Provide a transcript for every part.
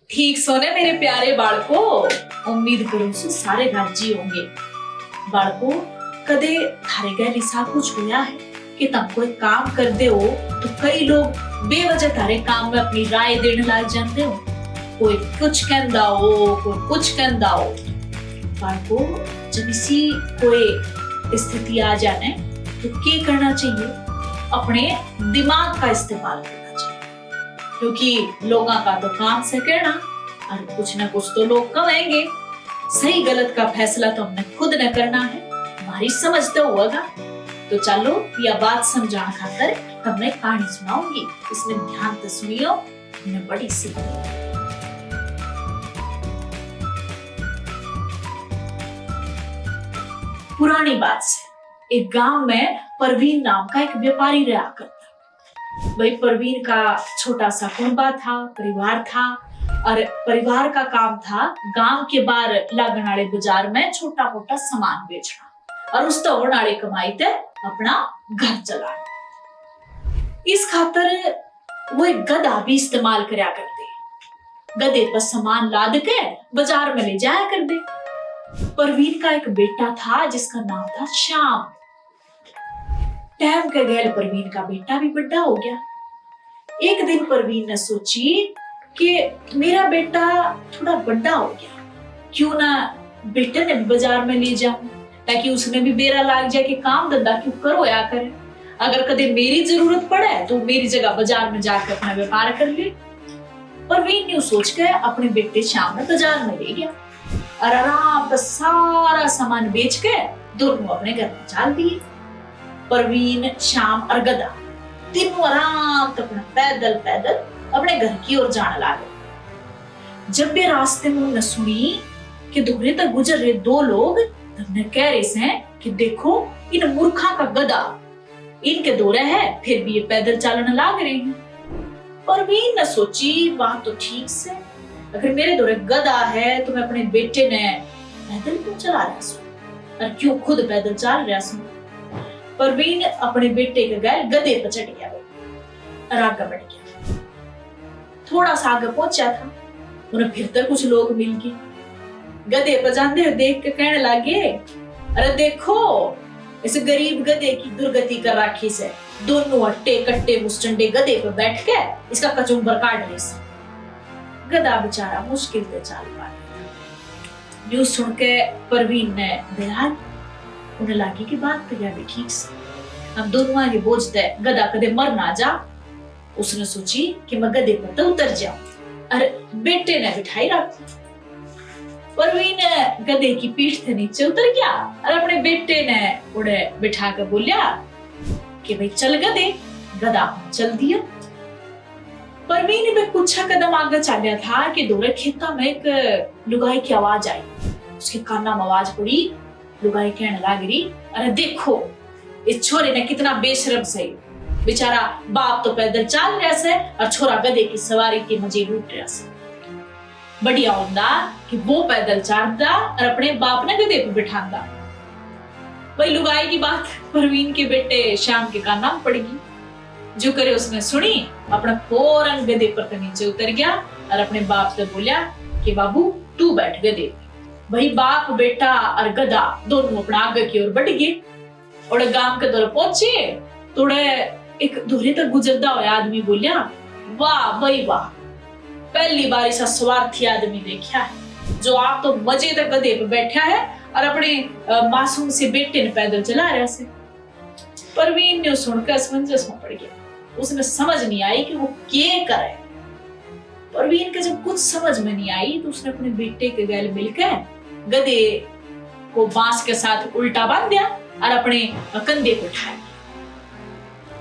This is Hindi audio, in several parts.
ठीक सोने मेरे प्यारे बाळको, उम्मीद करूं सु सारे राजी होंगे। बाळको, कदे थारे गैर ऐसा कुछ हुआ है कि तुम कोई काम कर दे हो तो कई लोग बेवजह थारे काम में अपनी राय देने लग जाते हो। कोई कुछ कहंदा हो, कोई कुछ कहंदा हो। बाळको, जब इसी कोई स्थिति आ जाने तो क्या करना चाहिए? अपने दिमाग का इस्तेमाल करना चाहिए, क्योंकि लोगों का तो काम से कहना और कुछ ना कुछ तो लोग कहेंगे। सही गलत का फैसला तो हमने खुद न करना है, हमारी समझ तो होगा। तो चलो यह बात समझाने खातर तुमने कहानी सुनाऊंगी, इसमें ध्यान से सुनियो, मैं बड़ी सी। पुरानी बात से एक गांव में परवीन नाम का एक व्यापारी रहा करता। भाई परवीन का छोटा सा कुनबा था, परिवार था, और परिवार का काम था गांव के बाहर लगने वाले बाजार में छोटा मोटा सामान बेचना और उस तो होने वाली कमाई से अपना घर चलाना। इस खातर वो एक गधा भी इस्तेमाल करया करते। गधे पर सामान लाद के बाजार में ले जाया कर दे। परवीन का एक बेटा था जिसका नाम था श्याम। टाइम के गैल परवीन का बेटा भी बड़ा हो गया। एक दिन परवीन ने सोची कि मेरा बेटा थोड़ा बड़ा हो गया, क्यों ना बेटे ने बाजार में ले जाऊं, ताकि उसने भी बेरा लाग जाए कि काम धंधा क्यों करो या करे। अगर कदे मेरी जरूरत पड़े तो मेरी जगह बाजार में जाकर अपना व्यापार कर ले। परवीन ने सोच के अपने बेटे श्याम ने बाजार में ले गया और आराम से सारा सामान बेच के दोनों अपने घर में चल दिए। परवीन, श्याम और गधा तीनों आराम से अपना पैदल पैदल अपने घर की ओर जाने लगे। जब वे रास्ते में उन्हें सुनी कि दूरे तक गुजर रहे दो लोग, तब ने कह रहे हैं कि देखो इन मूर्खा का गधा, इनके दौरे है फिर भी ये पैदल चलने लग रहे हैं। परवीन ने सोची बात तो ठीक से, अगर मेरे दौरे गधा है तो मैं अपने बेटे ने पैदल क्यों चला रहा हूँ और क्यों खुद पैदल चल रहा हूँ। परवीन अपने बेटे के गैर गधे पर चढ़ गया और आगे बढ़ गया। थोड़ा सा आगे पहुंचा था, उन्हें फिर तक कुछ लोग मिल गए। गधे पर जाते हुए देख के कहने लगे, अरे देखो इस गरीब गधे की दुर्गति कर राखी से, दोनों हट्टे कट्टे मुस्टंडे गधे पर बैठ के इसका कचुम्बर काट रहे से। गधा बेचारा मुश्किल से चाल पा रहा था। न्यूज़ सुन के परवीन ने बेहाल, उन्हें लगी कि बात तो यार ठीक से, हम दोनों आगे बोझ दे गधा कदे मर ना जा। उसने सोची कि मैं गधे पर तो उतर जाऊं और बेटे ने बिठाई रखी। परवीन गधे की पीठ से नीचे उतर गया और अपने बेटे ने उन्हें बिठा कर बोलिया कि भाई चल गधे। गधा चल दिया। परवीन भी कुछ कदम आगे चल था कि दूर खेता में एक लुगाई की आवाज आई। उसके काना में आवाज पड़ी। लुगाई कहने लगी, अरे देखो इस छोरे ने कितना बेशरम सही, बेचारा बाप तो पैदल चल रहा से और छोरा गधे की सवारी के मजे लूट रहा से। बढ़िया होता कि वो पैदल चलता और अपने बाप ने गधे पे बिठाता। वही लुगाई की बात परवीन के बेटे श्याम के कान में पड़ेगी। जो करे उसने सुनी, अपना फौरन गधे पर नीचे उतर गया और अपने बाप से बोलिया कि बाबू तू बैठ गधे। भाई बाप बेटा और गधा दोनों अपना आगे की ओर बढ़ गए और गांव के दौर पहुंचे। थोड़े एक दूरी तक गुजरता हुआ आदमी बोलिया, वाह भाई वाह, पहली बार ऐसा स्वार्थी आदमी देखा है जो आप तो मजे तक गधे पे बैठा है और अपने मासूम से बेटे ने पैदल चला रहा से। परवीन ने सुनकर असमंजस में पड़ गया। उसने समझ नहीं आई कि वो क्या करे। परवीन के जब कुछ समझ में नहीं आई तो उसने अपने बेटे के गैल मिलकर गधे को बांस के साथ उल्टा बांध दिया और अपने कंधे पे उठाया।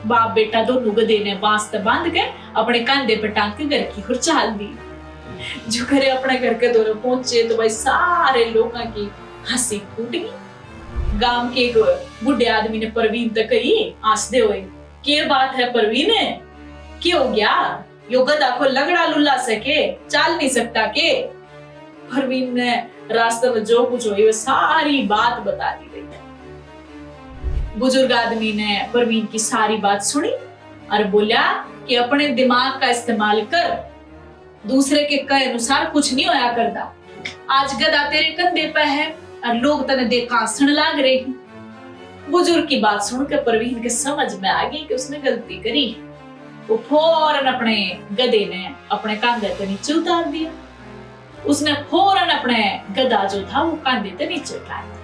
बाप बेटा दोनों गधे ने बांस से बांध के अपने कंधे पे टांग के घर की ओर चल दी। जो करे अपने घर के दौरे पहुंचे तो भाई सारे लोगों की हंसी फूट गई। गांव के एक बूढ़े आदमी ने परवीन तक कही हंसते हुए, क्या बात है परवीन, क्या हो गया? यो गधा को लगड़ा लुल्ला सके, चाल नहीं सकता के? परवीन ने रास्ते में जो कुछ हुई वो सारी बात बता दी गई। बुजुर्ग आदमी ने परवीन की सारी बात सुनी और बोला कि अपने दिमाग का इस्तेमाल कर, दूसरे के कहे अनुसार कुछ नहीं होया करता। आज गधा तेरे कंधे पे है और लोग तने देखा हंसने लाग रहे हैं। बुजुर्ग की बात सुनकर परवीन के समझ में आ गई कि उसने गलती करी। वो फौरन अपने गधे ने अपने कांधे पे नीचे उतार दिया। उसने फौरन अपने गधा जो था वो कांधे पे नीचे उतार दिया।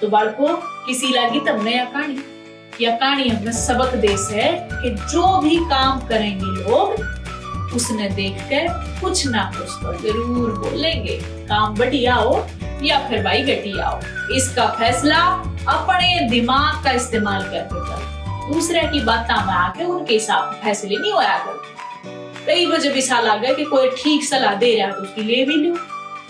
तो बालको किसी लगी तमने यह कहानी हमें सबक देश है कि जो भी काम करेंगे लोग उसने देखकर कुछ ना कुछ तो जरूर बोलेंगे, काम बढ़िया हो या फिर भाई घटिया हो। इसका फैसला अपने दिमाग का इस्तेमाल करके करो। दूसरे की बातों में आके उनके हिसाब फैसले नहीं होया करते। कई बार जब ऐसा लगे कि कोई ठीक सलाह दे रहा है तो उसकी ले भी लो,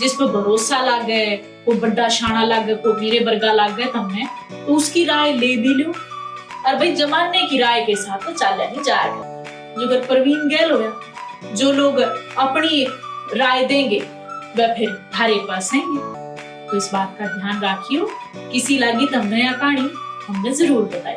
जिस पर भरोसा लग गए, कोई बड़ा शाना लग गया, कोई मेरे वर्गा लग गया तुमने, तो उसकी राय ले भी लो। और भाई जमाने की राय के साथ तो चला नहीं जाएगा। जो अगर परवीन गैल हो गया, जो लोग अपनी राय देंगे वह फिर हमारे पास आएंगे। तो इस बात का ध्यान रखियो। किसी लगी तमने या कहानी हमने जरूर बताई।